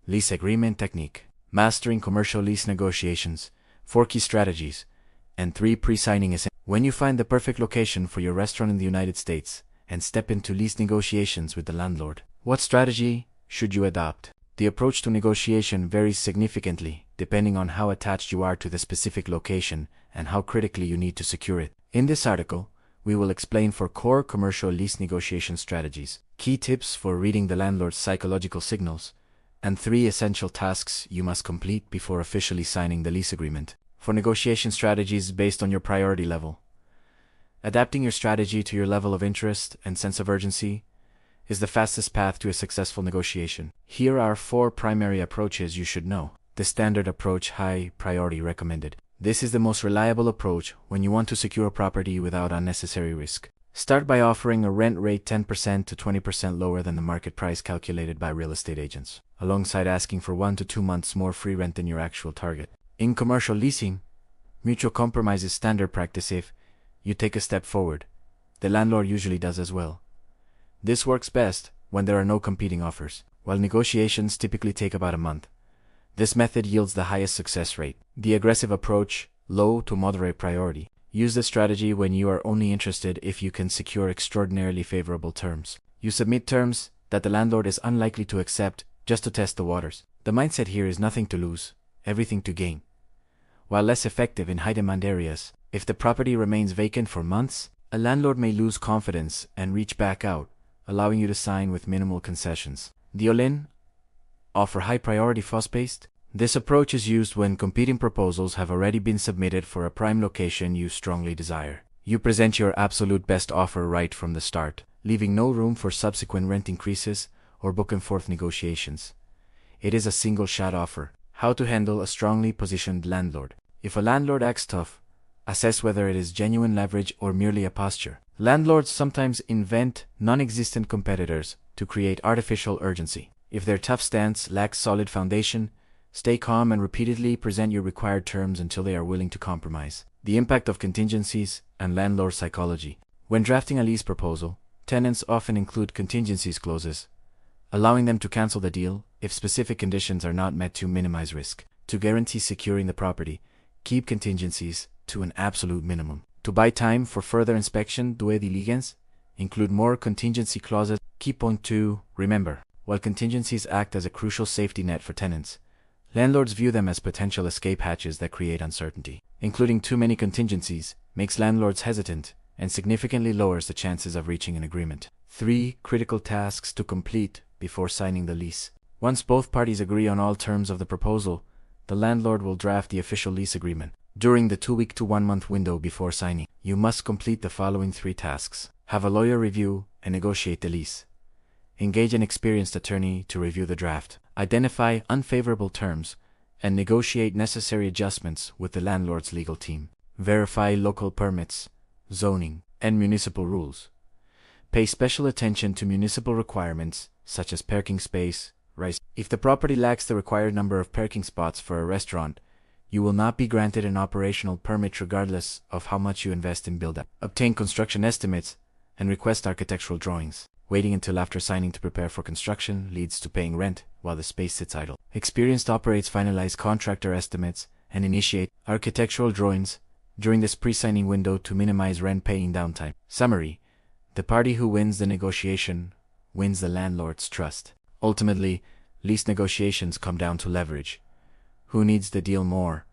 Lease agreement technique. Mastering commercial lease negotiations. 4 key strategies. And 3 pre-signing essentials. When you find the perfect location for your restaurant in the United States and step into lease negotiations with the landlord, what strategy should you adopt? The approach to negotiation varies significantly depending on how attached you are to the specific location and how critically you need to secure it. In this article, we will explain 4 core commercial lease negotiation strategies, key tips for reading the landlord's psychological signals, and 3 essential tasks you must complete before officially signing the lease agreement. For negotiation strategies based on your priority level. Adapting your strategy to your level of interest and sense of urgency is the fastest path to a successful negotiation. Here are 4 primary approaches you should know. The standard approach, high priority recommended. This is the most reliable approach when you want to secure a property without unnecessary risk. Start by offering a rent rate 10% to 20% lower than the market price calculated by real estate agents, alongside asking for 1 to 2 months more free rent than your actual target. In commercial leasing, mutual compromise is standard practice. If you take a step forward, the landlord usually does as well. This works best when there are no competing offers. While negotiations typically take about a month, this method yields the highest success rate. The aggressive approach, low to moderate priority. Use this strategy when you are only interested if you can secure extraordinarily favorable terms. You submit terms that the landlord is unlikely to accept just to test the waters. The mindset here is nothing to lose, everything to gain. While less effective in high-demand areas, if the property remains vacant for months, a landlord may lose confidence and reach back out, allowing you to sign with minimal concessions. The all-in offer high-priority fuss-based. This approach is used when competing proposals have already been submitted for a prime location you strongly desire. You present your absolute best offer right from the start, leaving no room for subsequent rent increases or back-and-forth negotiations. It is a single-shot offer. How to handle a strongly positioned landlord. If a landlord acts tough, assess whether it is genuine leverage or merely a posture. Landlords sometimes invent non-existent competitors to create artificial urgency. If their tough stance lacks solid foundation, stay calm and repeatedly present your required terms until they are willing to compromise. The impact of contingencies and landlord psychology. When drafting a lease proposal, tenants often include contingencies clauses, allowing them to cancel the deal if specific conditions are not met to minimize risk. To guarantee securing the property, keep contingencies to an absolute minimum. To buy time for further inspection, due diligence, include more contingency clauses. Key point 2, remember, while contingencies act as a crucial safety net for tenants, landlords view them as potential escape hatches that create uncertainty. Including too many contingencies makes landlords hesitant and significantly lowers the chances of reaching an agreement. 3 critical tasks to complete before signing the lease. Once both parties agree on all terms of the proposal, the landlord will draft the official lease agreement. During the 2-week to 1-month window before signing, you must complete the following 3 tasks. Have a lawyer review and negotiate the lease. Engage an experienced attorney to review the draft. Identify unfavorable terms and negotiate necessary adjustments with the landlord's legal team. Verify local permits, zoning, and municipal rules. Pay special attention to municipal requirements such as parking space, rights. If the property lacks the required number of parking spots for a restaurant, you will not be granted an operational permit regardless of how much you invest in build-up. Obtain construction estimates and request architectural drawings. Waiting until after signing to prepare for construction leads to paying rent while the space sits idle. Experienced operators finalize contractor estimates and initiate architectural drawings during this pre-signing window to minimize rent-paying downtime. Summary: the party who wins the negotiation wins the landlord's trust. Ultimately, lease negotiations come down to leverage. Who needs the deal more,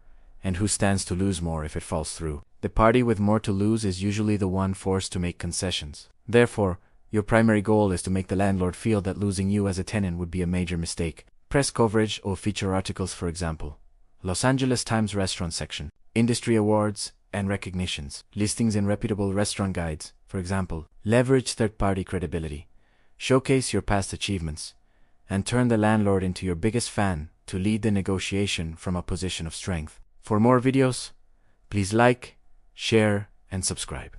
and who stands to lose more if it falls through? The party with more to lose is usually the one forced to make concessions. Therefore, your primary goal is to make the landlord feel that losing you as a tenant would be a major mistake. Press coverage or feature articles, for example. Los Angeles Times restaurant section. Industry awards and recognitions. Listings in reputable restaurant guides, for example. Leverage third-party credibility. Showcase your past achievements, and turn the landlord into your biggest fan to lead the negotiation from a position of strength. For more videos, please like, share, and subscribe.